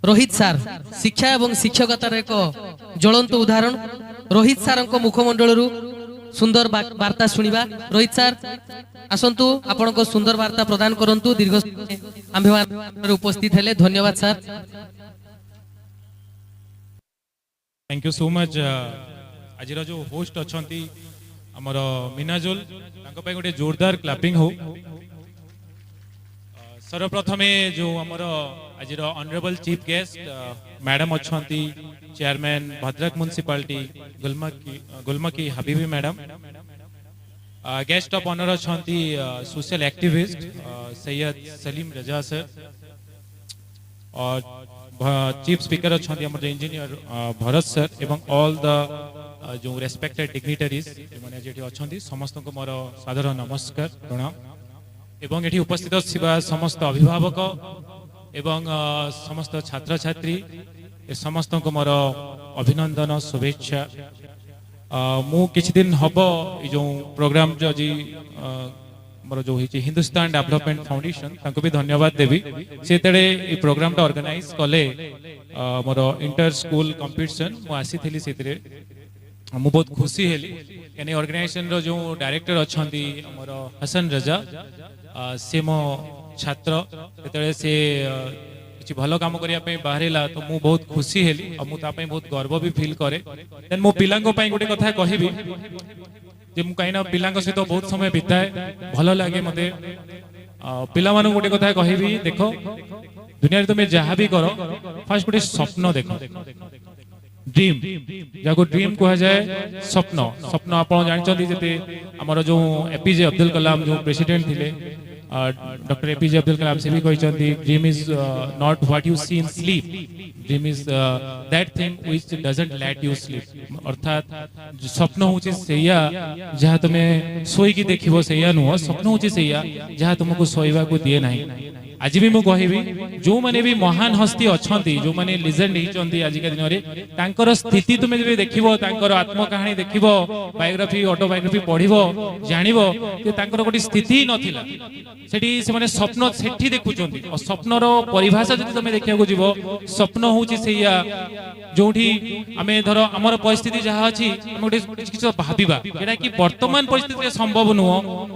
रोहित सार शिक्षा एवं शिक्षकतार एक ज्वलंत उदाहरण। रोहित सार मुखमंडल सुंदर वार्ता शुणा। रोहित सार आसतु आपण को सुंदर वार्ता प्रदान करंतु। दीर्घ आंभे उपस्थित हेले धन्यवाद sir. Thank you so much. आज जो होस्ट अच्छा आमर मीनाजुल गोटे जोरदार क्लैपिंग हो। सर्वप्रथमे जो आमर आज ऑनरेबल चीफ गेस्ट मैडम अच्छा चेयरमैन भद्रक म्युनिसिपालिटी गुलमकी हबीबी मैडम। गेस्ट ऑफ ऑनर अच्छा social activist Syed Salim Raza sir. और चीफ स्पीकर अच्छा इंजीनियर भरत सर एवं ऑल द जो रेस्पेक्टेड डिग्निटरीज मैंने जे अच्छा समस्त को मोर सादर नमस्कार प्रणाम। एवं ये उपस्थित समस्त अभिभावक एवं समस्त छात्र छात्री समस्त को मोर अभिनंदन शुभेच्छा। मु किछि दिन हब जो प्रोग्राम जो जी मोर जो हिंदुस्तान डेवलपमेंट फाउंडेशन तांको भी धन्यवाद देवी। से तेरे ये प्रोग्राम टा ऑर्गेनाइज कले मोर इंटर स्कूल कंपटीशन मु आसी थली सेतरे मु बहुत खुशी हेली। यानी ऑर्गेनाइजेशन रो जो डायरेक्टर अछंती मोर हसन रजा से मो छात्र तेरे से किछि भलो काम करिया पे बाहरिला तो मु बहुत खुशी हेली और मु ता पे बहुत गर्व भी फील करे। देन मो पिलांको पे गोटे कथा कहिबी जे मु काइना पिलांको सहित बहुत समय बिताए भलो लागे मते। पिला मानु गोटे कथा कहिबी देखो दुनिया रे तुमे जहा भी करो फर्स्ट गोटे स्वप्न देखो। ड्रीम जाको ड्रीम कहा जाए स्वप्न। स्वप्न आप जानते जते आमर जो एपीजे अब्दुल कलाम जो प्रेसिडेंट थिले डॉक्टर एपीजे अब्दुल कलाम से भी कहते dream is not what you see in sleep, dream is that thing which doesn't let you sleep. अर्थात स्वप्न होचे सेया जहा तुमे सोई की देखिबो सेया नुह, स्वप्न होचे सेया जहा तुमको सोइबा को दिए नाही। आज भी मुझे कहबी जो माने भी महान हस्ती अच्छी जो माने लिजेंड होती आज दिन में तांकर स्थिति तुम जब देखिबो तांकर आत्मकाहानी देखिबो बायोग्राफी ऑटोबायोग्राफी पढ़िबो जानिबो कि तांकर गोटे स्थिति नथिला सेठी से माने स्वप्न सेठी देखुचंती। और स्वप्नर परिभाषा जदि तुम देखिया को जीवो स्वप्न होची सेया जोठी आमे धरो हमर परिस्थिति जहा अछि हम गोटे किछ भाबिबा जेटा कि वर्तमान परिस्थिति संभव नुह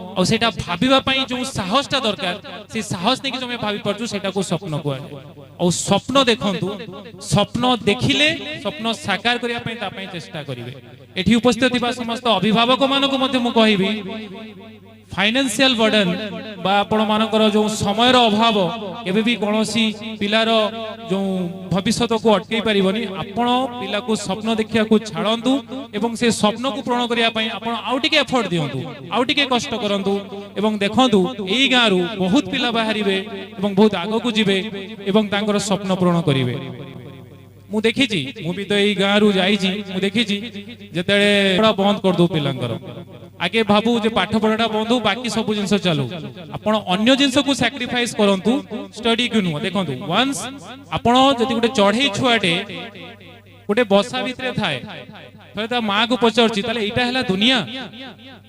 और सेटा भाबिबा पई जो साहसटा दरकार से साहस नै कि तुम भाबी परछु सेटा को स्वप्न को। और स्वप्न देखंतु स्वप्न देखिले स्वप्न साकार करिया पई ता पई चेष्टा करिवे। एठी उपस्थित थिबा समस्त अभिभावक मानको मध्ये मु कहिबी फाइनेंशियल बर्डन बा आपण मानकर जो समय अभाव केबे भी कोनोसी पिलार जो भविष्यत को अटकई परिबनी। आपण पिला को स्वप्न देखिया को छाड़ंतु एवं से स्वप्न को पूर्ण करिया पई आपण आउटिके एफर्ट दियंतु, आउटिके कष्ट करंतु एवं देखंतु एई गारू बहुत पिला बाहरिबे एवं बहुत आगो को जिबे एवं तांकर स्वप्न पूर्ण करिवे। मु देखिछि मु भी तो एई गारू जाईछि मु देखिछि जेतेले पढ़ा बंद कर दो पिलांकर आगे भाबू जे पाठ पढ़ाटा बंद हो बाकी सब जिंस चलू आपण अन्य जिंस को सैक्रिफाइस करंतु स्टडी को नु। देखंतु वंस आपण जति गोटे चढ़ई छुआटे गोटे बसा भितरे थाए थरे ता मां को पचारछि ताले एटा हैला दुनिया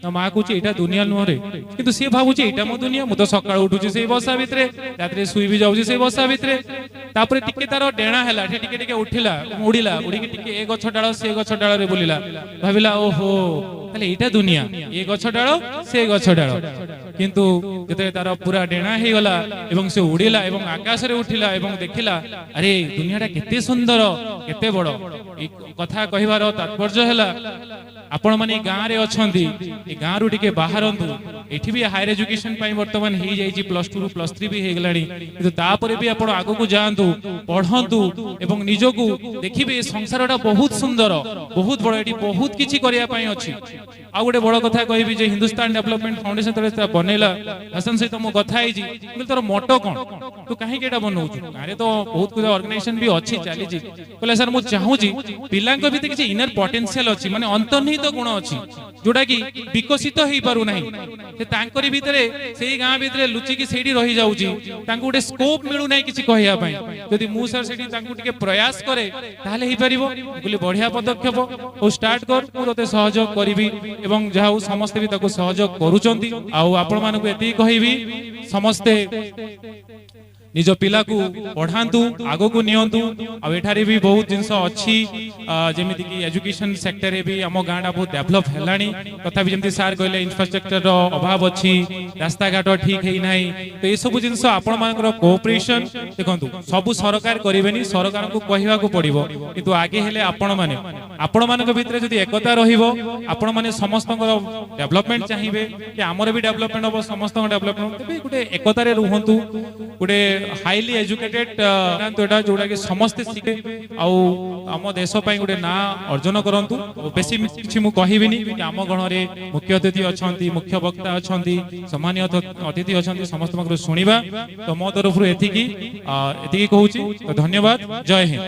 ना मां कहूची एटा दुनिया नुह रे किंतु से भाबुची एटा मो दुनिया मु तो सकाळ उठुची से बसा भितरे रात्रे सुई भी जाउची से बसा भितरे तापरे टिके तारो डेणा हैला टिके टिके उठिला उड़िला उड़ी टिके ए गछ डाळ से गछ डाळ रे बोलिला भाबिला ओहो ताले एटा दुनिया ए गछ डाळ से गछ डाळ किंतु जते तारो पूरा डेणा हे गला एवं से उड़िला एवं आकाश रे उठिला एवं देखिला अरे दुनियाटा केते सुंदर केते बड़। ई कथा कहिवार तात्पर्य हैला आपण माने गां रे अछंती ए गां रु टिके बाहरंतु एठी भी हायर एजुकेशन पई वर्तमान हे जाईची +2 रु +3 भी हे गलानी किंतु तापरे भी आपण आगो को जांतु पढंतु एवं निजोकु देखिबे संसारटा बहुत सुंदर बहुत बड़ एठी बहुत किछि करिया पई अछि। आ गोटे बड़ कथा कहबी जे हिंदुस्तान डेवलपमेंट फाउंडेशन तरे बनेला हसन सहित मो कथा आइ जी बोल तोर मोटो कोन तू काहे केटा बनौछु अरे तो बहुत कुछ ऑर्गेनाइजेशन भी अछि चाली जी बोले सर मु चाहू जी पिलांक भी किछि इनर पोटेंशियल अछि माने अंतर्निहित गुण अछि जोटा कि विकसित हेई पारु नाही से तांकरी भितरे सेही गां भितरे लुचि कि सेठी रहि जाउची तांकु गोटे स्कोप मिलु नाही किछि कहिया पई यदि मु सर सेठी तांकु टिके प्रयास करे ताले हेई परिबो बोली बढ़िया पदक्षेप ओ स्टार्ट कर मु तते सहयोग करिवि एवं जहा समस्त भी ताको सहयोग करूचंती। आ आपण मानको एति कहिबी समस्ते निज पिला को पढ़ातु आगो को नियंतु आ एठारे भी बहुत जिनस अच्छी जेमिति कि एजुकेशन सेक्टर रे भी आम गाँटा बहुत डेभलप हेलानी तथापि जमती सार कहले इंफ्रास्ट्रक्चर अभाव अच्छी रास्ता घाट ठीक है ना तो ये सब जिनस आपण मानकर कोऑपरेशन देखंतु सब सरकार करिवेनी सरकार को कहवा को पड़िबो किंतु आगे हेले आपण मानक भितर जदि एकता रहिबो आपण माने समस्त डेभलपमेंट चाहिए कि आमर भी डेभलपमेंट हम समस्त डेभलपमेंट तेबे गोटे एकता रे रुहंतु गोटे हाईली एजुकेटेड एटा जोड़ा कि समस्त शिखे आम देश गोटे ना अर्जन करंतु बेसी किछि मु कहिबिनी कि आम गण रे मुख्य अतिथि अछंती मुख्य वक्ता अछंती सम्मानीय अतिथि अछंती समस्त मगर सुनिबा तो मो तरफ एतिकी कहूची तो धन्यवाद जय हिंद।